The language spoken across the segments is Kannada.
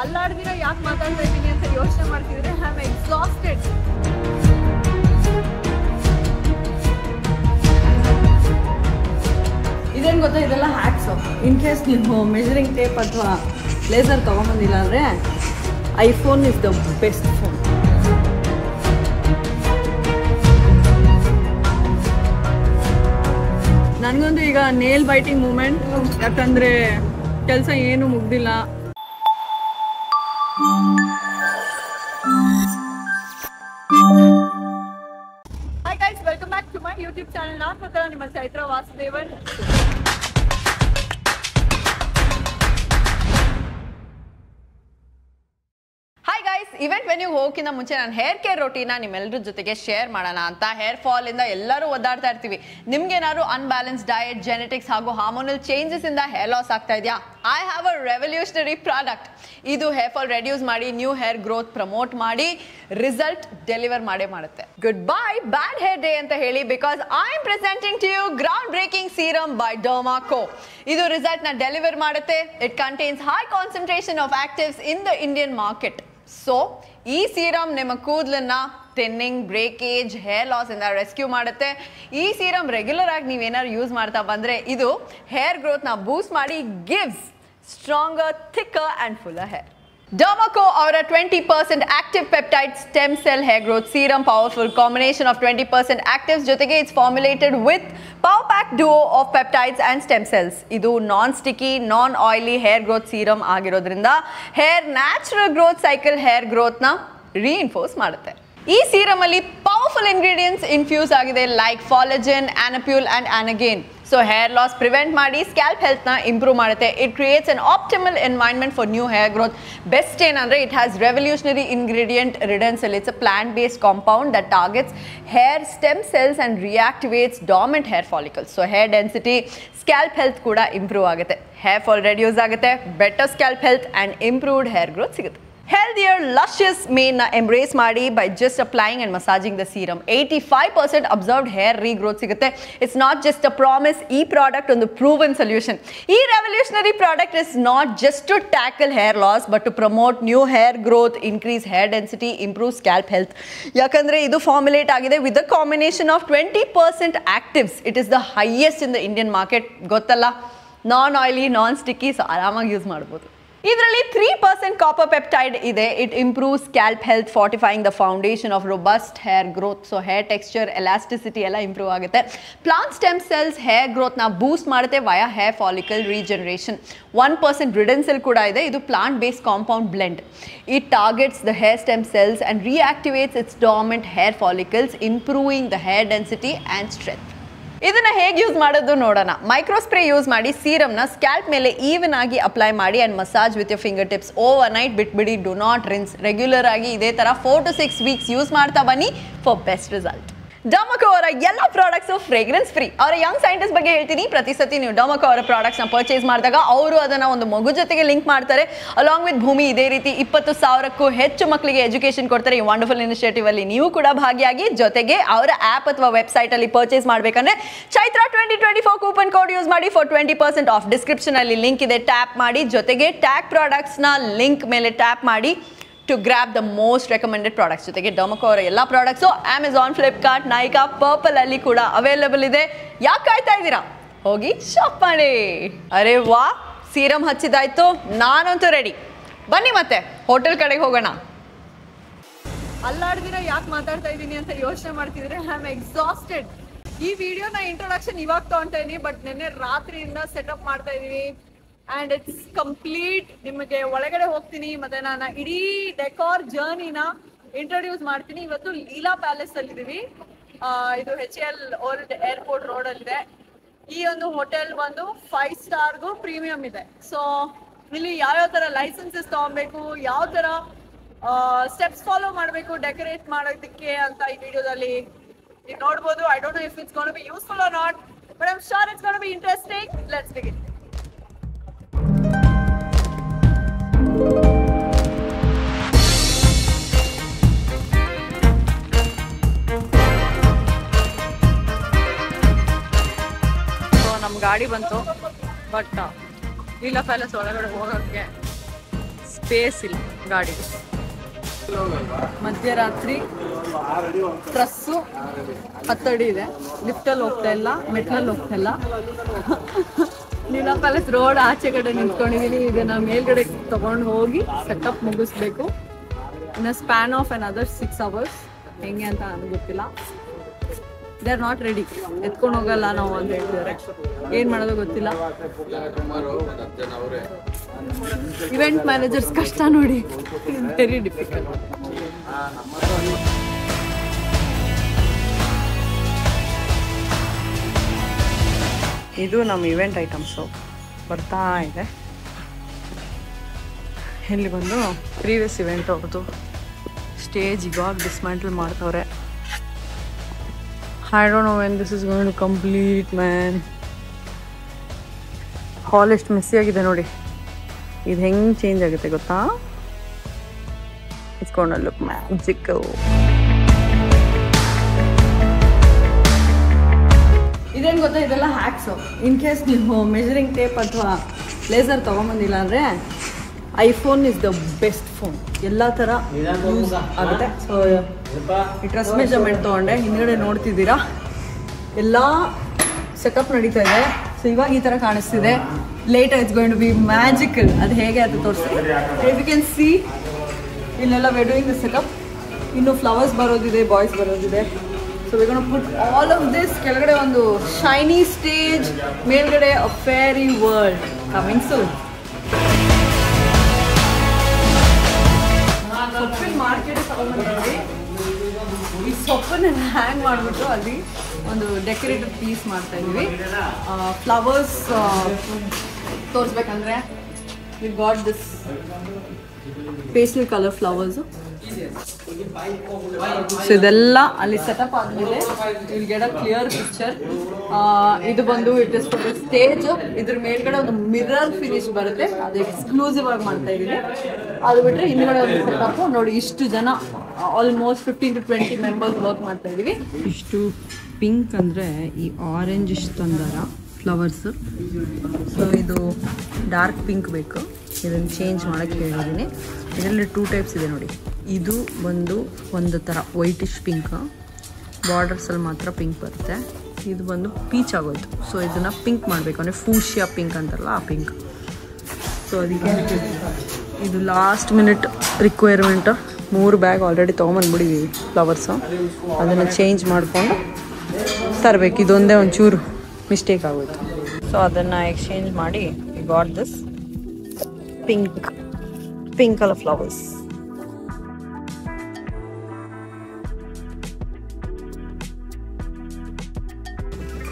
ಅಲ್ಲಾಡ್ದಿರ ಯಾಕೆ ಮಾತಾಡ್ತಾ ಇದ್ದೀನಿ ಅಂತ ಯೋಚನೆ ಮಾಡ್ತಿದ್ರೆ ಐ ಆಮ್ ಎಕ್ಸಾಸ್ಟೆಡ್. ಇದೇನು ಗೊತ್ತಾ, ಇದೆಲ್ಲ ಹ್ಯಾಕ್ಸು. ಇನ್ ಕೇಸ್ ನೀವು ಮೆಜರಿಂಗ್ ಟೇಪ್ ಅಥವಾ ಲೇಸರ್ ತೊಗೊಂಬಂದಿಲ್ಲ ಅಂದರೆ iPhone is the best phone. ನನಗೊಂದು ಈಗ ನೇಲ್ ಬೈಟಿಂಗ್ ಮೂಮೆಂಟ್, ಯಾಕಂದರೆ ಕೆಲಸ ಏನು ಮುಗ್ದಿಲ್ಲ. Hi guys, welcome back to my YouTube channel. ನಾನು ಮಾತ್ರ ನಿಮ್ಮ ಚೈತ್ರ ವಾಸುದೇವನ್. ಇವೆಂಟ್ ವೆನ್ಯೂ ಹೋಗಿನ ಮುಂಚೆ ನಾನು ಹೇರ್ ಕೇರ್ ರೊಟೀನ ನಿಮ್ಮೆಲ್ಲರ ಜೊತೆಗೆ ಶೇರ್ ಮಾಡೋಣ ಅಂತ. ಹೇರ್ ಫಾಲ್ ಇಂದ ಎಲ್ಲರೂ ಒದ್ದಾಡ್ತಾ ಇರ್ತೀವಿ. ನಿಮ್ಗೇನಾದ್ರು ಅನ್ಬ್ಯಾಲೆನ್ಸ್ ಡಯಟ್, ಜೆನೆಟಿಕ್ಸ್ ಹಾಗೂ ಹಾರ್ಮೋನಲ್ ಚೇಂಜಸ್ ಇಂದ ಹೇರ್ ಲಾಸ್ ಆಗ್ತಾ ಇದೆಯಾ? I have a revolutionary product. ಇದು ಹೇರ್ ಫಾಲ್ ರೆಡ್ಯೂಸ್ ಮಾಡಿ ನ್ಯೂ ಹೇರ್ ಗ್ರೋತ್ ಪ್ರಮೋಟ್ ಮಾಡಿ ರಿಸಲ್ಟ್ ಡೆಲಿವರ್ ಮಾಡೇ ಮಾಡುತ್ತೆ. Good bye bad hair day ಅಂತ ಹೇಳಿ, because I am presenting to you ground breaking serum by Dermaco. ಇದು ರಿಸಲ್ಟ್ ನ ಡೆಲಿವರ್ ಮಾಡುತ್ತೆ. It contains high concentration of actives in the Indian market. So ಈ ಸೀರಮ್ ನಿಮ್ಮ ಕೂದಲನ್ನ ಥಿನ್ನಿಂಗ್, ಬ್ರೇಕೇಜ್, ಹೇರ್ ಲಾಸ್ ಇಂದ ರೆಸ್ಕ್ಯೂ ಮಾಡುತ್ತೆ. ಈ ಸೀರಮ್ ರೆಗ್ಯುಲರ್ ಆಗಿ ನೀವೇನಾದ್ರು ಯೂಸ್ ಮಾಡ್ತಾ ಬಂದ್ರೆ ಇದು ಹೇರ್ ಗ್ರೋತ್ ನ ಬೂಸ್ಟ್ ಮಾಡಿ gives stronger, thicker and fuller hair. Dermaco ಅವರ 20% active peptide stem cell hair growth serum, powerful combination of 20% actives ಜೊತೆಗೆ it's formulated with power pack duo of peptides and stem cells. ಇದು non sticky, non oily hair growth serum ಆಗಿರೋದ್ರಿಂದ hair natural growth cycle, hair growth ನ ರೀಇನ್ಫೋರ್ಸ್ ಮಾಡುತ್ತೆ. ಈ ಸೀರಮ್ ಅಲ್ಲಿ ಪವರ್ಫುಲ್ ಇಂಗ್ರೀಡಿಯೆಂಟ್ಸ್ ಇನ್ಫ್ಯೂಸ್ ಆಗಿದೆ, like Follagen, Anapule and Anagain. So hair loss prevent ಮಾಡಿ ಸ್ಕ್ಯಾಲ್ಪ್ ಹೆಲ್ತ್ ನ ಇಂಪ್ರೂವ್ ಮಾಡುತ್ತೆ. It creates an optimal environment for new hair growth. Best ಏನಂದ್ರೆ it has revolutionary ingredient Redensyl. It's a plant based compound that targets hair stem cells and ರಿಯಾಕ್ಟಿವೇಟ್ಸ್ dormant hair follicles. So hair density, scalp health ಕೂಡ ಇಂಪ್ರೂವ್ ಆಗುತ್ತೆ. ಹೇರ್ ಫಾಲ್ ರೆಡ್ಯೂಸ್ ಆಗುತ್ತೆ, better scalp health and improved hair growth ಸಿಗುತ್ತೆ. Healthier, luscious mane embrace ಮಾಡಿ by just applying and massaging the serum. 85% observed hair regrowth ಸಿಗುತ್ತೆ. It's not just a promise. ಈ ಪ್ರಾಡಕ್ಟ್ ಒಂದು proven solution. ಈ revolutionary product is not just to tackle hair loss but to promote new hair growth, increase hair density, improve scalp health. ಯಾಕಂದ್ರೆ ಇದು ಫಾರ್ಮುಲೇಟ್ ಆಗಿದೆ with a combination of 20% actives. It is the highest in the Indian market. ಗೊತ್ತಲ್ಲ, non oily, non sticky, so ಆರಾಮಾಗಿ ಯೂಸ್ ಮಾಡ್ಬೋದು. ಇದರಲ್ಲಿ 3% ಕಾಪರ್ ಪೆಪ್ಟೈಡ್ ಇದೆ. It improve scalp health, fortifying the foundation of robust hair growth. So hair texture, elasticity ಎಲ್ಲ ಇಂಪ್ರೂವ್ ಆಗುತ್ತೆ. Plant stem cells hair growth ನ ಬೂಸ್ಟ್ ಮಾಡುತ್ತೆ via hair follicle regeneration. 1% Redensyl ಕೂಡ ಇದೆ. ಇದು plant based compound blend. It targets the hair stem cells and reactivates its dormant hair follicles, improving the hair density and strength. ಇದನ್ನ ಹೇಗೆ ಯೂಸ್ ಮಾಡೋದು ನೋಡೋಣ. ಮೈಕ್ರೋ ಸ್ಪ್ರೇ ಯೂಸ್ ಮಾಡಿ ಸೀರಮ್ನ ಸ್ಕ್ಯಾಲ್ಪ್ ಮೇಲೆ ಈವನ್ ಆಗಿ ಅಪ್ಲೈ ಮಾಡಿ and massage with your finger tips. Over night ಬಿಟ್ಬಿಡಿ, ಡು ನಾಟ್ ರಿನ್ಸ್. ರೆಗ್ಯುಲರ್ ಆಗಿ ಇದೇ ತರ 4 to 6 ವೀಕ್ಸ್ ಯೂಸ್ ಮಾಡ್ತಾ ಬನ್ನಿ ಫಾರ್ ಬೆಸ್ಟ್ ರಿಸಲ್ಟ್. ಡರ್ಮಾಕೋ ಅವರ ಎಲ್ಲ ಪ್ರಾಡಕ್ಟ್ಸು ಫ್ರೇಗ್ರೆನ್ಸ್ ಫ್ರೀ. ಅವರ ಯಂಗ್ ಸೈಂಟಿಸ್ಟ್ ಬಗ್ಗೆ ಹೇಳ್ತೀನಿ. ಪ್ರತಿ ಸತಿ ನೀವು ಡರ್ಮಾಕೋ ಅವರ ಪ್ರಾಡಕ್ಟ್ಸ್ನ ಪರ್ಚೇಸ್ ಮಾಡಿದಾಗ ಅವರು ಅದನ್ನ ಒಂದು ಮಗು ಜೊತೆಗೆ ಲಿಂಕ್ ಮಾಡ್ತಾರೆ. ಅಲಾಂಗ್ ವಿತ್ ಭೂಮಿ ಇದೇ ರೀತಿ 20,000ಕ್ಕೂ ಹೆಚ್ಚು ಮಕ್ಕಳಿಗೆ ಎಜುಕೇಶನ್ ಕೊಡ್ತಾರೆ. ಈ ವಂಡರ್ಫುಲ್ ಇನಿಷಿಯೇಟಿವ್ ಅಲ್ಲಿ ನೀವು ಕೂಡ ಭಾಗಿಯಾಗಿ. ಜೊತೆಗೆ ಅವರ ಆಪ್ ಅಥವಾ ವೆಬ್ಸೈಟ್ ಅಲ್ಲಿ ಪರ್ಚೇಸ್ ಮಾಡಬೇಕಂದ್ರೆ ಚೈತ್ರ 2024 ಕೂಪನ್ ಕೋಡ್ ಯೂಸ್ ಮಾಡಿ ಫಾರ್ 20% ಆಫ್. ಡಿಸ್ಕ್ರಿಪ್ಷನ್ ಅಲ್ಲಿ ಲಿಂಕ್ ಇದೆ, ಟ್ಯಾಪ್ ಮಾಡಿ. ಜೊತೆಗೆ ಟ್ಯಾಗ್ ಪ್ರಾಡಕ್ಟ್ಸ್ ನ ಲಿಂಕ್ ಮೇಲೆ ಟ್ಯಾಪ್ ಮಾಡಿ to grab the most recommended products. ಜೊತೆಗೆ ಡರ್ಮಾಕೋ ಅವರ ಎಲ್ಲ products Amazon, Flipkart, Nykaa, purple ಅಲ್ಲಿ ಕೂಡ ಅವೈಲೇಬಲ್ ಇದೆ. ಯಾಕೆ ಕಾಯ್ತಾ ಇದ್ದೀರಾ? ಹೋಗಿ ಶಾಪ್ ಮಾಡಿ. ಅರೆ ವಾ, ಸೀರಮ್ ಹಚ್ಚಿದಾಯ್ತು, ನಾನಂತೂ ರೆಡಿ. ಬನ್ನಿ ಮತ್ತೆ ಹೋಟೆಲ್ ಕಡೆಗೆ ಹೋಗೋಣ. ಅಲ್ಲಾಡ್ದಿರ ಯಾಕೆ ಮಾತಾಡ್ತಾ ಇದ್ದೀನಿ ಅಂತ ಯೋಚನೆ ಮಾಡ್ತಿದ್ರೆ ಐ ಆಮ್ ಎಕ್ಸಾಸ್ಟೆಡ್. ಈ ವಿಡಿಯೋನ ಇಂಟ್ರೊಡಕ್ಷನ್ ಇವಾಗ ತಗೊಳ್ತಾ ಇದೀನಿ, ಬಟ್ ನಿನ್ನೆ ರಾತ್ರಿಯಿಂದ ಸೆಟಪ್ ಮಾಡ್ತಾ ಇದೀವಿ. And it's complete. ನಿಮಗೆ ಒಳಗಡೆ ಹೋಗ್ತೀನಿ, ಮತ್ತೆ ನಾನು ಇಡೀ ಡೆಕಾರ್ ಜರ್ನಿನ ಇಂಟ್ರೊಡ್ಯೂಸ್ ಮಾಡ್ತೀನಿ. ಇವತ್ತು ಲೀಲಾ ಪ್ಯಾಲೇಸ್ ಅಲ್ಲಿ ಇದೀವಿ. ಇದು HAL ಓಲ್ಡ್ ಏರ್ಪೋರ್ಟ್ ರೋಡ್ ಅಲ್ಲಿದೆ. ಈ ಒಂದು ಹೋಟೆಲ್ ಒಂದು 5 ಸ್ಟಾರ್ಗೂ ಪ್ರೀಮಿಯಂ ಇದೆ. ಸೊ ಇಲ್ಲಿ ಯಾವ್ಯಾವ ತರ ಲೈಸೆನ್ಸಸ್ ತಗೊಬೇಕು, ಯಾವ ತರ ಸ್ಟೆಪ್ಸ್ ಫಾಲೋ ಮಾಡಬೇಕು ಡೆಕೋರೇಟ್ ಮಾಡೋದಕ್ಕೆ ಅಂತ ಈ ವಿಡಿಯೋದಲ್ಲಿ ನೀವು ನೋಡ್ಬೋದು. I don't know if it's gonna be useful or not, but I am sure it's gonna be interesting. Let's begin. ನಮ್ಮ ಗಾಡಿ ಬಂತು, ಬಟ್ ಲೀಲಾ ಪ್ಯಾಲೇಸ್ ಒಳಗಡೆ ಹೋಗೋಕ್ಕೆ ಸ್ಪೇಸ್ ಇಲ್ಲ ಗಾಡಿಗೆ. ಮಧ್ಯರಾತ್ರಿ ಟ್ರಸ್ಸು 10 ಅಡಿ ಇದೆ. ಲಿಫ್ಟಲ್ಲಿ ಹೋಗ್ತಾ ಇಲ್ಲ, ಮೆಟ್ಲಲ್ಲಿ ಹೋಗ್ತಾ ಇಲ್ಲ. ನೀಲಾ ಪ್ಯಾಲೇಸ್ ರೋಡ್ ಆಚೆ ಕಡೆ ನಿಂತ್ಕೊಂಡಿದ್ದೀನಿ. ಈಗ ನಾವು ಮೇಲ್ಗಡೆ ತಗೊಂಡು ಹೋಗಿ ಸೆಟಪ್ ಮುಗಿಸ್ಬೇಕು. ಇನ್ನು ಸ್ಪ್ಯಾನ್ ಆಫ್ another 6 hours. ಹೆಂಗೆ ಅಂತ ನನಗೆ ಗೊತ್ತಿಲ್ಲ. They are not ready. ಎತ್ಕೊಂಡು ಹೋಗಲ್ಲ ನಾವು ಅಂತ ಹೇಳ್ತಿದ್ದಾರೆ. ಏನು ಮಾಡೋದು ಗೊತ್ತಿಲ್ಲ. ಇವೆಂಟ್ ಮ್ಯಾನೇಜರ್ಸ್ ಕಷ್ಟ ನೋಡಿ, ವೆರಿ ಡಿಫಿಕಲ್ಟ್. ಇದು ನಮ್ಮ ಇವೆಂಟ್ ಐಟಮ್ಸು ಬರ್ತಾ ಇದೆ. ಇಲ್ಲಿ ಬಂದು ಪ್ರೀವಿಯಸ್ ಇವೆಂಟ್ ಅವ್ರದ್ದು ಸ್ಟೇಜ್ ಇವಾಗ dismantle ಮಾಡ್ತವ್ರೆ. I don't know when this is going to complete, man. ಹಾಲ್ ಎಷ್ಟು ಮೆಸ್ಸಿ ಆಗಿದೆ ನೋಡಿ. ಇದು ಹೆಂಗೆ ಚೇಂಜ್ ಆಗುತ್ತೆ ಗೊತ್ತಾ? It's gonna look magical. ಇದೇನು ಗೊತ್ತಾ, ಇದೆಲ್ಲ ಹ್ಯಾಕ್ಸು. ಇನ್ ಕೇಸ್ ನೀವು ಮೆಜರಿಂಗ್ ಟೇಪ್ ಅಥವಾ ಲೇಸರ್ ತೊಗೊಂಬಂದಿಲ್ಲ ಅಂದರೆ iPhone is the best phone. ಎಲ್ಲ ಥರ ಯೂಸ್ ಆಗುತ್ತೆ. ಸೊ ಈ ಡ್ರೆಸ್ ಮೆಜರ್ಮೆಂಟ್ ತೊಗೊಂಡೆ. ಹಿಂದ್ಗಡೆ ನೋಡ್ತಿದ್ದೀರಾ ಎಲ್ಲ ಸೆಟಪ್ ನಡೀತಾ ಇದೆ. ಸೊ ಇವಾಗ ಈ ಥರ ಕಾಣಿಸ್ತಿದೆ. Later it's going to be magical. ಅದು ಹೇಗೆ ಅದು ತೋರಿಸ್ತೀವಿ. ಯು ಕ್ಯಾನ್ ಸಿ ಇಲ್ಲೆಲ್ಲ we are doing the setup. ಇನ್ನು ಫ್ಲವರ್ಸ್ ಬರೋದಿದೆ, ಬಾಯ್ಸ್ ಬರೋದಿದೆ. So we gonna put all of this. ಕೆಳಗಡೆ ಒಂದು ಶೈನಿ ಸ್ಟೇಜ್, ಮೇಲ್ಗಡೆ a fairy world coming soon. ಸೊಪ್ಪಿನ ಮಾರ್ಕೆಟ್ ತಗೊಂಡ್ಬಂದಿದ್ವಿ. ಈ ಸೊಪ್ಪನ್ನ ಹ್ಯಾಂಗ್ ಮಾಡಿಬಿಟ್ಟು ಅಲ್ಲಿ ಒಂದು ಡೆಕೋರೇಟಿವ್ ಪೀಸ್ ಮಾಡ್ತಾ ಇದ್ವಿ. ಫ್ಲವರ್ಸ್ ತೋರಿಸ್ಬೇಕಂದ್ರೆ we got this pastel colour flowers. So ಇದೆಲ್ಲ ಅಲ್ಲಿ ಸೆಟಪ್ ಆದಮೇಲೆ will get a clear picture. ಇದು ಬಂದು it is for the stage. ಇದ್ರ ಮೇಲ್ಗಡೆ ಒಂದು ಮಿರರ್ ಫಿನಿಶ್ ಬರುತ್ತೆ, ಅದು ಎಕ್ಸ್ಕ್ಲೂಸಿವ್ ಆಗಿ ಮಾಡ್ತಾ ಇದ್ದೀನಿ. ಅದು ಬಿಟ್ಟರೆ ಹಿಂದ್ಗಡೆ ಒಂದು ಸೆಟಪ್ ನೋಡಿ. ಇಷ್ಟು ಜನ ಆಲ್ಮೋಸ್ಟ್ 15 to 20 ಮೆಂಬರ್ಸ್ ವರ್ಕ್ ಮಾಡ್ತಾ ಇದ್ದೀವಿ. ಇಷ್ಟು ಪಿಂಕ್ ಅಂದರೆ ಈ ಆರೆಂಜ್ ಇಷ್ಟು ತಂದಾರ ಫ್ಲವರ್ಸು. ಸೊ ಇದು ಡಾರ್ಕ್ ಪಿಂಕ್ ಬೇಕು, ಇದನ್ನು ಚೇಂಜ್ ಮಾಡೋಕ್ಕೆ ಹೇಳಿದ್ದೀನಿ. ಇದರಲ್ಲಿ 2 ಟೈಪ್ಸ್ ಇದೆ ನೋಡಿ. ಇದು ಬಂದು ಒಂದು ಥರ ವೈಟಿಶ್ ಪಿಂಕ್, ಬಾರ್ಡರ್ಸಲ್ಲಿ ಮಾತ್ರ ಪಿಂಕ್ ಬರುತ್ತೆ. ಇದು ಬಂದು ಪೀಚ್ ಆಗೋಯ್ತು. ಸೊ ಇದನ್ನು ಪಿಂಕ್ ಮಾಡಬೇಕು ಅಂದರೆ ಫೂಶಿಯಾ ಪಿಂಕ್ ಅಂತಾರಲ್ಲ ಆ ಪಿಂಕ್. ಸೊ ಅದಕ್ಕೆ ಇದು last minute requirement. 3 bag already ತೊಗೊಂಬಂದ್ಬಿಟ್ಟಿದ್ದೀವಿ ಫ್ಲವರ್ಸು. ಅದನ್ನು ಚೇಂಜ್ ಮಾಡಿಕೊಂಡು ತರಬೇಕು. ಇದೊಂದೇ ಒಂಚೂರು ಮಿಸ್ಟೇಕ್ ಆಗೋಯ್ತು. ಸೊ ಅದನ್ನು ಎಕ್ಸ್ಚೇಂಜ್ ಮಾಡಿ we got this pink colour flowers.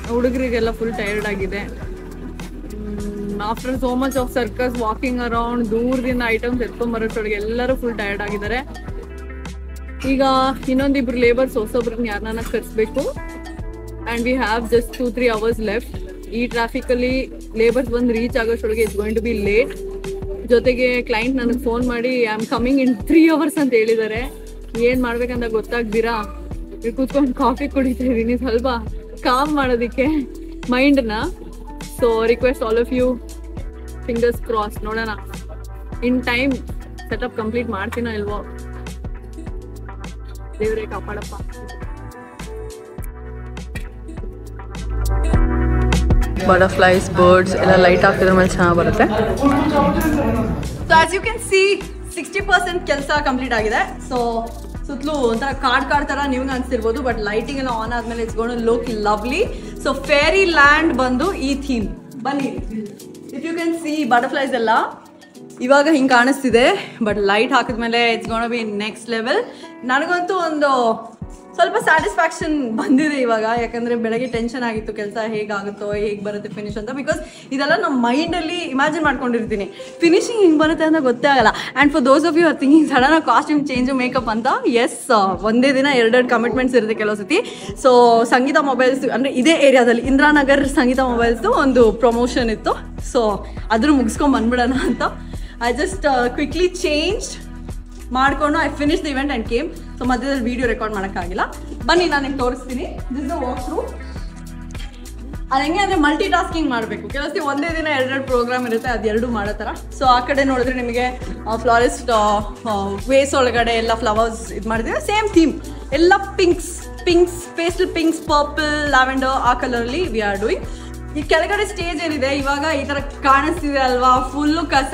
ಹುಡುಗರಿಗೆಲ್ಲ ಫುಲ್ ಟೈರ್ಡ್ ಆಗಿದೆ. After so much of circus walking around, ದೂರದಿಂದ ಐಟಮ್ಸ್ ಎತ್ಕೊಂಬರೋಷ್ಟೊಳಗೆ ಎಲ್ಲರೂ ಫುಲ್ ಟೈರ್ಡ್ ಆಗಿದ್ದಾರೆ. ಈಗ ಇನ್ನೊಂದಿಬ್ರು ಲೇಬರ್ಸ್ ಹೊಸೊಬ್ರನ್ನ ಯಾರನ್ನ ಕರೆಸ್ಬೇಕು. And we have just 2-3 hours left. ಈ ಟ್ರಾಫಿಕಲ್ಲಿ ಲೇಬರ್ಸ್ ಬಂದು ರೀಚ್ ಆಗೋಷ್ಟೊಳಗೆ it's going to be late. ಜೊತೆಗೆ ಕ್ಲೈಂಟ್ ನನಗೆ ಫೋನ್ ಮಾಡಿ I am coming in 3 hours ಅಂತ ಹೇಳಿದ್ದಾರೆ. ಏನು ಮಾಡ್ಬೇಕಂತ ಗೊತ್ತಾಗ್ದಿರಾ ಕೂತ್ಕೊಂಡು ಕಾಫಿ ಕುಡಿತಾ ಇದ್ದೀನಿ ಸ್ವಲ್ಪ ಕಾಮ್ ಮಾಡೋದಕ್ಕೆ ಮೈಂಡ್ನ. So request all of you, fingers cross, ನೋಡೋಣ ಇನ್ ಟೈಮ್ ಸೆಟಪ್ ಕಂಪ್ಲೀಟ್ ಮಾಡ್ತೀನೋ ಇಲ್ವೋ. ದೇವರೇ ಕಾಪಾಡಪ್ಪ. ಬಟರ್ಫ್ಲೈಸ್, ಬರ್ಡ್ಸ್ ಎಲ್ಲ ಲೈಟ್ ಹಾಕಿದ್ರ ಮೇಲೆ ಚೆನ್ನಾಗಿ ಬರುತ್ತೆ. So as you can see 60% ಕೆಲಸ ಕಂಪ್ಲೀಟ್ ಆಗಿದೆ. ಸೊ ಸುತ್ತಲೂ ಒಂಥರ ಕಾಡ್ ಥರ ನಿಮ್ಗೆ ಅನಿಸ್ತಿರ್ಬೋದು, ಬಟ್ ಲೈಟಿಂಗ್ ಎಲ್ಲ ಆನ್ ಆದಮೇಲೆ it's gonna look lovely. So fairy land ಬಂದು ಈ ಥೀಮ್. ಬನ್ನಿ, if you can see butterflies ಎಲ್ಲ ಇವಾಗ ಹಿಂಗೆ ಕಾಣಿಸ್ತಿದೆ, ಬಟ್ ಲೈಟ್ ಹಾಕಿದ್ಮೇಲೆ it's gonna be next level. ನನಗಂತೂ ಒಂದು ಸ್ವಲ್ಪ ಸ್ಯಾಟಿಸ್ಫ್ಯಾಕ್ಷನ್ ಬಂದಿದೆ ಇವಾಗ. ಯಾಕಂದರೆ ಬೆಳಗ್ಗೆ ಟೆನ್ಷನ್ ಆಗಿತ್ತು ಕೆಲಸ ಹೇಗಾಗುತ್ತೋ, ಹೇಗೆ ಬರುತ್ತೆ ಫಿನಿಶ್ ಅಂತ. ಬಿಕಾಸ್ ಇದೆಲ್ಲ ನಮ್ಮ ಮೈಂಡಲ್ಲಿ ಇಮ್ಯಾಜಿನ್ ಮಾಡ್ಕೊಂಡಿರ್ತೀನಿ, ಫಿನಿಶಿಂಗ್ ಹಿಂಗೆ ಬರುತ್ತೆ ಅಂತ ಗೊತ್ತೇ ಆಗಲ್ಲ. And for those of you are thinking sudden costume change makeup ಅಂತ, ಎಸ್ ಒಂದೇ ದಿನ 2 ಕಮಿಟ್ಮೆಂಟ್ಸ್ ಇರುತ್ತೆ ಕೆಲವು ಸತಿ. ಸೊ ಸಂಗೀತ ಮೊಬೈಲ್ಸ್ ಅಂದರೆ ಇದೇ ಏರಿಯಾದಲ್ಲಿ ಇಂದಿರಾನಗರ್ ಸಂಗೀತ ಮೊಬೈಲ್ಸ್ದು ಒಂದು ಪ್ರಮೋಷನ್ ಇತ್ತು. ಸೊ ಅದ್ರ ಮುಗಿಸ್ಕೊಂಡು ಬಂದ್ಬಿಡೋಣ ಅಂತ ಐ ಜಸ್ಟ್ ಕ್ವಿಕ್ಲಿ ಚೇಂಜ್ ಮಾಡಿಕೊಂಡು I finish the event and came. So ಮಧ್ಯದಲ್ಲಿ ವೀಡಿಯೋ ರೆಕಾರ್ಡ್ ಮಾಡೋಕ್ಕಾಗಿಲ್ಲ. ಬನ್ನಿ ನಾನು ನಿಮ್ಗೆ ತೋರಿಸ್ತೀನಿ. This the walk through. ಅದು ಹೆಂಗೆ ಅಂದರೆ ಮಲ್ಟಿ ಟಾಸ್ಕಿಂಗ್ ಮಾಡಬೇಕು. ಕೆಲವೊಂದು ಒಂದೇ ದಿನ ಎರಡೆರಡು ಪ್ರೋಗ್ರಾಮ್ ಇರುತ್ತೆ, ಅದು ಎರಡು ಮಾಡೋ ಥರ. ಸೊ ಆ ಕಡೆ ನೋಡಿದ್ರೆ ನಿಮಗೆ ಫ್ಲಾರಿಸ್ಟ್ ವೇಸ್ ಒಳಗಡೆ ಎಲ್ಲ ಫ್ಲವರ್ಸ್ ಇದು ಮಾಡಿದ್ರೆ ಸೇಮ್ ಥೀಮ್, ಎಲ್ಲ ಪಿಂಕ್ಸ್, ಪೇಸ್ಟಲ್ ಪಿಂಕ್ಸ್, ಪರ್ಪಲ್, ಲ್ಯಾವೆಂಡರ್ ಆ ಕಲರಲ್ಲಿ ವಿ ಆರ್ ಡೂಯಿಂಗ್. ಈ ಕೆಳಗಡೆ ಸ್ಟೇಜ್ ಏನಿದೆ ಇವಾಗ ಈ ಥರ ಕಾಣಿಸ್ತಿದೆ ಅಲ್ವಾ, ಫುಲ್ಲು ಕಸ.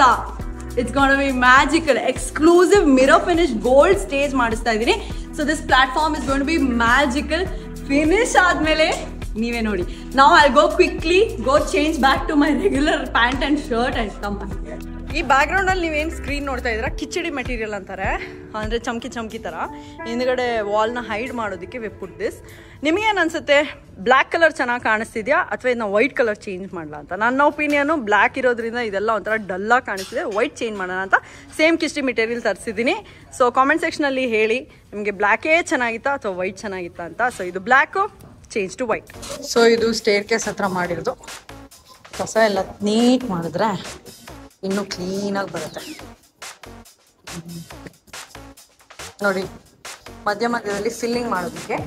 It's gonna be magical, exclusive mirror finish gold stage ಮಾಡಿಸ್ತಾ ಇದ್ದೀನಿ. So this platform is gonna be magical. Finish ಆದಮೇಲೆ ನೀವೇ ನೋಡಿ. ನಾವು I go quickly go change back to my regular pant and shirt and come back. ಈ ಬ್ಯಾಕ್ಗ್ರೌಂಡಲ್ಲಿ ನೀವೇನು ಸ್ಕ್ರೀನ್ ನೋಡ್ತಾ ಇದ್ದೀರಾ, ಕಿಚಡಿ ಮೆಟೀರಿಯಲ್ ಅಂತಾರೆ, ಅಂದರೆ ಚಮಕಿ ಥರ. ಹಿಂದ್ಗಡೆ ವಾಲ್ನ ಹೈಡ್ ಮಾಡೋದಕ್ಕೆ ವಿ ಪುಟ್ ದಿಸ್. ನಿಮಗೇನು ಅನಿಸುತ್ತೆ, ಬ್ಲ್ಯಾಕ್ ಕಲರ್ ಚೆನ್ನಾಗಿ ಕಾಣಿಸ್ತಿದೆಯಾ ಅಥವಾ ಇದನ್ನ ವೈಟ್ ಕಲರ್ ಚೇಂಜ್ ಮಾಡಲ ಅಂತ? ನನ್ನ ಒಪಿನಿಯನು ಬ್ಲ್ಯಾಕ್ ಇರೋದ್ರಿಂದ ಇದೆಲ್ಲ ಒಂಥರ ಡಲ್ಲಾಗಿ ಕಾಣಿಸ್ತಿದೆ, ವೈಟ್ ಚೇಂಜ್ ಮಾಡೋಣ ಅಂತ ಸೇಮ್ ಕಿಚಡಿ ಮೆಟೀರಿಯಲ್ ತರಿಸಿದ್ದೀನಿ. ಸೊ ಕಾಮೆಂಟ್ ಸೆಕ್ಷನಲ್ಲಿ ಹೇಳಿ ನಿಮಗೆ ಬ್ಲ್ಯಾಕೇ ಚೆನ್ನಾಗಿತ್ತಾ ಅಥವಾ ವೈಟ್ ಚೆನ್ನಾಗಿತ್ತಾ ಅಂತ. ಸೊ ಇದು black, change to white. So ಇದು ಸ್ಟೇರ್ ಕೇಸ್ ಹತ್ರ ಮಾಡಿರೋದು. ಕಸ ಎಲ್ಲ ನೀಟ್ ಮಾಡಿದ್ರೆ ಇನ್ನೂ ಕ್ಲೀನಾಗಿ ಬರುತ್ತೆ ನೋಡಿ. ಮಧ್ಯದಲ್ಲಿ ಫಿಲ್ಲಿಂಗ್ ಮಾಡೋದಕ್ಕೆ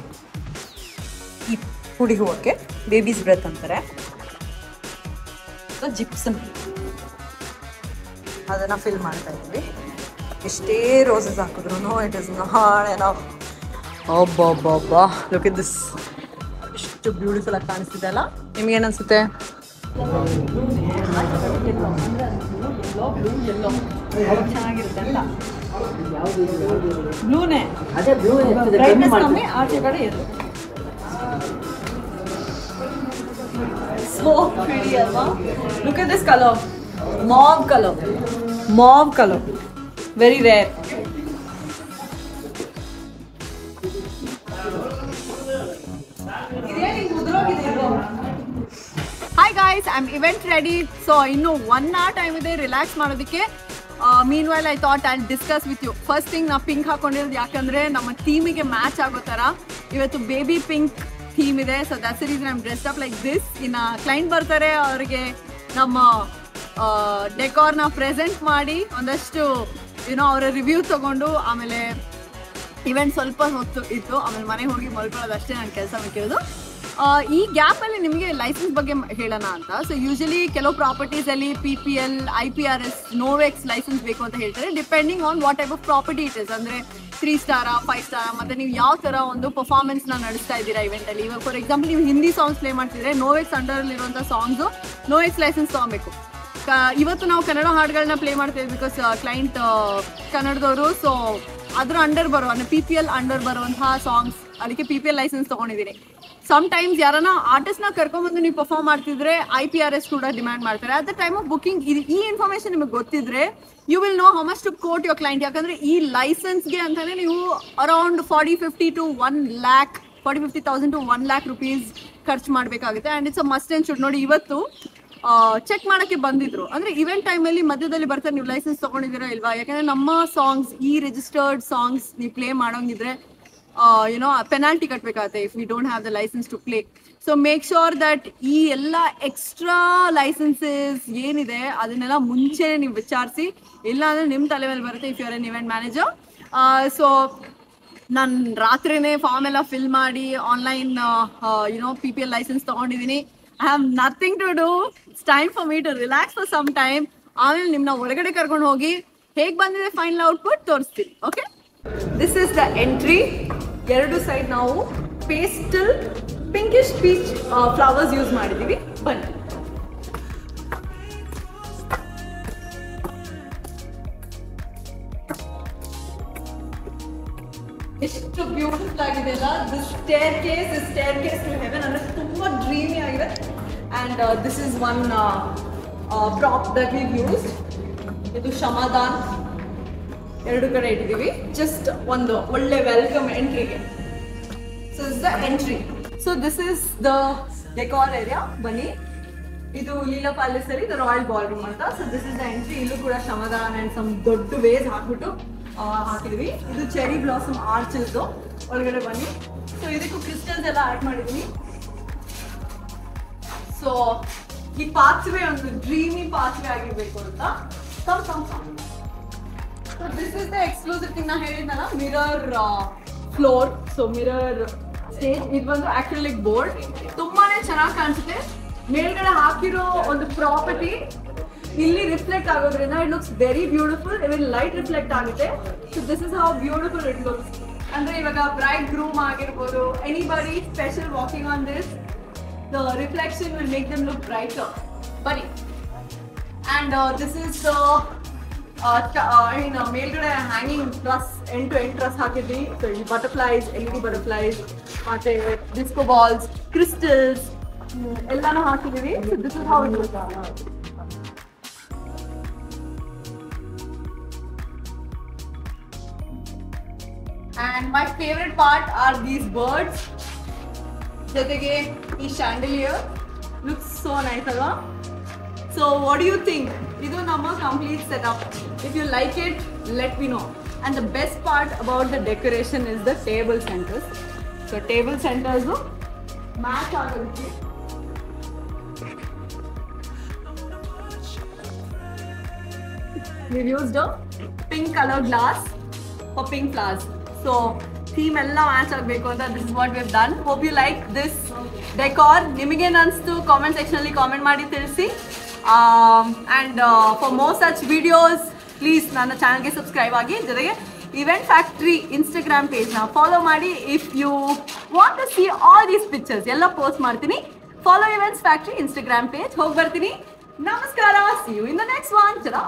ಈ ಪುಡಿ ಹೂವಕ್ಕೆ ಬೇಬೀಸ್ ಬ್ರೆತ್ ಅಂತಾರೆ, ಜಿಪ್ಸಮ್, ಅದನ್ನು ಫಿಲ್ ಮಾಡ್ತಾ ಇದ್ವಿ. ಎಷ್ಟೇ ರೋಸಸ್ ಹಾಕಿದ್ರು ಇಟ್ ಇಸ್ ನಾಟ್ ಎನಫ್. ಅಬ್ಬಬ್ಬಬ್ಬಾ, ಲುಕ್ ಇಟ್ ದಿಸ್, ಎಷ್ಟು ಬ್ಯೂಟಿಫುಲ್ ಆಗಿ ಕಾಣಿಸ್ತಿದೆ ಅಲ್ಲ? ನಿಮ್ಗೇನು ಅನಿಸುತ್ತೆ? ಚೆನ್ನಾಗಿರುತ್ತೆ ಅಂತ. ಬ್ಲೂನೇ, ಬ್ರೈಟ್ನೆಸ್ ಕಮ್ಮಿ, ಆಚೆ ಕಡೆ ಇರುತ್ತೆ. So pretty alva. Look at this color, mauve color, very rare. Hi guys, I'm event ready. So innu 1 hour time ide relax ಮಾಡೋದಕ್ಕೆ. Meanwhile I thought I'll discuss with you. First thing, na pink ಹಾಕೊಂಡಿರೋದು ಯಾಕಂದ್ರೆ ನಮ್ಮ ಥೀಮಿಗೆ ಮ್ಯಾಚ್ ಆಗೋ ತರ ಇವತ್ತು ಬೇಬಿ ಪಿಂಕ್ ಥೀಮ್ ಇದೆ. So that's the reason I am dressed up like this. ಇನ್ನು ಕ್ಲೈಂಟ್ ಬರ್ತಾರೆ, ಅವರಿಗೆ ನಮ್ಮ ಡೆಕೋರ್ನ ಪ್ರೆಸೆಂಟ್ ಮಾಡಿ ಒಂದಷ್ಟು ಅವರ ರಿವ್ಯೂ ತಗೊಂಡು ಆಮೇಲೆ ಇವೆಂಟ್ ಸ್ವಲ್ಪ ಹೊತ್ತು ಇತ್ತು, ಆಮೇಲೆ ಮನೆಗೆ ಹೋಗಿ ಮಲ್ಕೊಳ್ಳೋದು ಅಷ್ಟೇ ನನ್ನ ಕೆಲಸ ಮಿಕ್ಕಿರೋದು. ಈ ಗ್ಯಾಪಲ್ಲಿ ನಿಮಗೆ ಲೈಸೆನ್ಸ್ ಬಗ್ಗೆ ಹೇಳೋಣ ಅಂತ. ಸೊ ಯೂಶಲಿ ಕೆಲವು ಪ್ರಾಪರ್ಟೀಸಲ್ಲಿ PPL, IPRS, ನೋವೆಕ್ಸ್ ಲೈಸೆನ್ಸ್ ಬೇಕು ಅಂತ ಹೇಳ್ತಾರೆ, depending on what type of property it is. ಅಂದರೆ 3 ಸ್ಟಾರ, 5 ಸ್ಟಾರ, ಮತ್ತು ನೀವು ಯಾವ ಥರ ಒಂದು ಪರ್ಫಾರ್ಮೆನ್ಸ್ನ ನಡೆಸ್ತಾ ಇದ್ದೀರಾ ಇವೆಂಟಲ್ಲಿ. ಇವಾಗ ಫಾರ್ ಎಕ್ಸಾಂಪಲ್ ನೀವು ಹಿಂದಿ ಸಾಂಗ್ಸ್ ಪ್ಲೇ ಮಾಡ್ತಿದ್ರೆ ನೋವೆಕ್ಸ್ ಅಂಡರಲ್ಲಿರುವಂಥ ಸಾಂಗ್ಸು ನೋವೆಕ್ಸ್ ಲೈಸೆನ್ಸ್ ತೊಗೊಬೇಕು. ಇವತ್ತು ನಾವು ಕನ್ನಡ ಹಾಡುಗಳನ್ನ ಪ್ಲೇ ಮಾಡ್ತೀವಿ ಬಿಕಾಸ್ ಕ್ಲೈಂಟ್ ಕನ್ನಡದವರು. ಸೊ ಅದರ ಅಂಡರ್ ಬರೋ ಅಂದರೆ PPL ಅಂಡರ್ ಬರುವಂತಹ ಸಾಂಗ್ಸ್, ಅದಕ್ಕೆ PPL ಲೈಸೆನ್ಸ್ ತೊಗೊಂಡಿದ್ದೀನಿ. ಸಮ್ಟೈಮ್ಸ್ ಯಾರನ್ನ ಆರ್ಟಿಸ್ಟ್ನ ಕರ್ಕೊಂಡ್ಬಂದು ನೀವು ಪರ್ಫಾರ್ಮ್ ಮಾಡ್ತಿದ್ರೆ IPRS ಕೂಡ ಡಿಮ್ಯಾಂಡ್ ಮಾಡ್ತಾರೆ. At the time of booking ಈ ಇನ್ಫಾರ್ಮೇಷನ್ ನಿಮಗೆ ಗೊತ್ತಿದ್ರೆ you will know how much to quote your client. ಯಾಕಂದರೆ ಈ ಲೈಸೆನ್ಸ್ಗೆ ಅಂತಲೇ ನೀವು ಅರೌಂಡ್ 40,000 to 1 lakh rupees ಖರ್ಚು ಮಾಡಬೇಕಾಗುತ್ತೆ. And it's a must and should. ನೋಡಿ, ಇವತ್ತು ಚೆಕ್ ಮಾಡೋಕ್ಕೆ ಬಂದಿದ್ರು. ಅಂದರೆ ಇವೆಂಟ್ ಟೈಮಲ್ಲಿ ಮಧ್ಯದಲ್ಲಿ ಬರ್ತಾರೆ, ನೀವು ಲೈಸೆನ್ಸ್ ತೊಗೊಂಡಿದ್ದೀರಾ ಇಲ್ವಾ? ಯಾಕಂದರೆ ನಮ್ಮ ಸಾಂಗ್ಸ್, ಈ ರಿಜಿಸ್ಟರ್ಡ್ ಸಾಂಗ್ಸ್ ನೀವು ಪ್ಲೇ ಮಾಡೋಂಗಿದ್ರೆ ಪೆನಾಲ್ಟಿ ಕಟ್ಟಬೇಕಾಗುತ್ತೆ if we don't have the license to play. So make sure that ಈ ಎಲ್ಲ ಎಕ್ಸ್ಟ್ರಾ ಲೈಸೆನ್ಸಸ್ ಏನಿದೆ ಅದನ್ನೆಲ್ಲ ಮುಂಚೆನೇ ನೀವು ವಿಚಾರಿಸಿ, ಇಲ್ಲ ಅಂದರೆ ನಿಮ್ಮ ತಲೆ ಮೇಲೆ ಬರುತ್ತೆ if you are an event manager. So ನಾನು ರಾತ್ರಿನೇ ಫಾರ್ಮ್ ಎಲ್ಲ ಫಿಲ್ ಮಾಡಿ ಆನ್ಲೈನ್ PPL ಲೈಸೆನ್ಸ್ ತೊಗೊಂಡಿದ್ದೀನಿ. I have nothing to do. It's time for me to relax for some time. ಆಮೇಲೆ ನಿಮ್ಮನ್ನ ಹೊರಗಡೆ ಕರ್ಕೊಂಡು ಹೋಗಿ ಹೇಗೆ ಬಂದಿದೆ ಫೈನಲ್ ಔಟ್ಪುಟ್ ತೋರಿಸ್ತೀನಿ. Okay, this is the entry. ಎರಡು ಸೈಡ್ ನಾವು pastel pinkish peach flowers use ಮಾಡಿದ್ದೀವಿ. ಬನ್ನಿ. ಎಷ್ಟು ಬ್ಯೂಟಿಫುಲ್ ಆಗಿದೆ ಅಲ್ಲ. This staircase to heaven ಅಂದರೆ ತುಂಬ ಡ್ರೀಮಿ ಆಗಿದೆ. And this is one prop that we used. ಇದು ಶ್ರಮದಾನ್ ಎರಡು ಕಡೆ ಇಟ್ಟಿದ್ದೀವಿ, ಜಸ್ಟ್ ಒಂದು ಒಳ್ಳೆ ವೆಲ್ಕಮ್ ಎಂಟ್ರಿಗೆ. So is the entry. So this is the decor area. ಬನ್ನಿ, ಇದು ಲೀಲಾ ಪ್ಯಾಲೇಸ್ ಅಲ್ಲಿ ಇದು ರಾಯಲ್ ಬಾಲ್ ರೂಮ್ ಅಂತ. So this is the entry. ಇಲ್ಲೂ ಕೂಡ ಶ್ರಮದಾನ್ ಆ್ಯಂಡ್ ಸಮ್ ದೊಡ್ಡ ವೇಸ್ ಹಾಕ್ಬಿಟ್ಟು ಹಾಕಿದ್ವಿ. ಇದು ಚೆರಿ ಬ್ಲಾಸಮ್ ಆರ್ಚಸ್. ಒಳಗಡೆ ಬನ್ನಿ. ಸೊ ಇದಕ್ಕೂ ಕ್ರಿಸ್ಟಲ್ಸ್ ಎಲ್ಲ ಆಡ್ ಮಾಡಿದ್ವಿ. ಸೊ ಈ ಪಾತ್ವೆ ಒಂದು ಡ್ರೀಮಿ ಪಾತ್ವೆ ಆಗಿರ್ಬೇಕು ಅಂತ. So this is the exclusive thing. ನಾ ಹೇಳಿದ್ನಲ್ಲ, mirror floor. So mirror stage. ಇದು ಬಂದು ಅಕ್ರಿಲಿಕ್ ಬೋರ್ಡ್. ತುಂಬಾನೇ ಚೆನ್ನಾಗಿ ಕಾಣಿಸುತ್ತೆ. ಮೇಲ್ಗಡೆ ಹಾಕಿರೋ ಒಂದು ಪ್ರಾಪರ್ಟಿ ಇಲ್ಲಿ ರಿಫ್ಲೆಕ್ಟ್ ಆಗೋದ್ರಿಂದ it looks very beautiful. Even light reflect ಆಗುತ್ತೆ. So this is how beautiful it looks. ಅಂದ್ರೆ ಇವಾಗ ಬ್ರೈಡ್ ಗ್ರೂಮ್ ಆಗಿರ್ಬೋದು, anybody special walking on this, the reflection will make them look brighter. ಬನ್ನಿ. ಅಂಡ್ ದಿಸ್ ಇಸ್ ಮೇಲ್ಗಡೆ hanging truss, end to end truss ಹಾಕಿದ್ವಿ. ಸೊ ಈ ಬಟರ್ಫ್ಲೈಸ್, LED ಬಟರ್ಫ್ಲೈಸ್, ಮತ್ತೆ ಡಿಸ್ಕೋ ಬಾಲ್ಸ್, ಕ್ರಿಸ್ಟಲ್ಸ್ ಎಲ್ಲಾನು ಹಾಕಿದೀವಿ. So this is how it looks. And my favorite part are these birds. ಜೊತೆಗೆ ಈ chandelier looks so nice ಅಲ್ವಾ? So what do you think? ಇದು ನಮ್ಮ complete setup. If you like it, let me know. And the best part about the decoration is the table centers. So table centers match ಆಗೋದಕ್ಕೆ we've used a pink color glass for pink flowers. So theme ಎಲ್ಲ ಮ್ಯಾಚ್ ಆಗಬೇಕು ಅಂತ this is what we have done. Hope you like this decor. ನಿಮಗೇನು ಅನಿಸ್ತು ಕಾಮೆಂಟ್ ಸೆಕ್ಷನಲ್ಲಿ ಕಾಮೆಂಟ್ ಮಾಡಿ ತಿಳಿಸಿ. And for more such videos please ನನ್ನ ಚಾನಲ್ಗೆ ಸಬ್ಸ್ಕ್ರೈಬ್ ಆಗಿ. ಜೊತೆಗೆ ಇವೆಂಟ್ ಫ್ಯಾಕ್ಟ್ರಿ ಇನ್ಸ್ಟಾಗ್ರಾಮ್ ಪೇಜ್ನ ಫಾಲೋ ಮಾಡಿ. If you want to see all these pictures ಎಲ್ಲ ಪೋಸ್ಟ್ ಮಾಡ್ತೀನಿ. Follow events factory Instagram page. ಹೋಗಿ ಬರ್ತೀನಿ. ನಮಸ್ಕಾರ. See you in the next one. ಚಲೋ.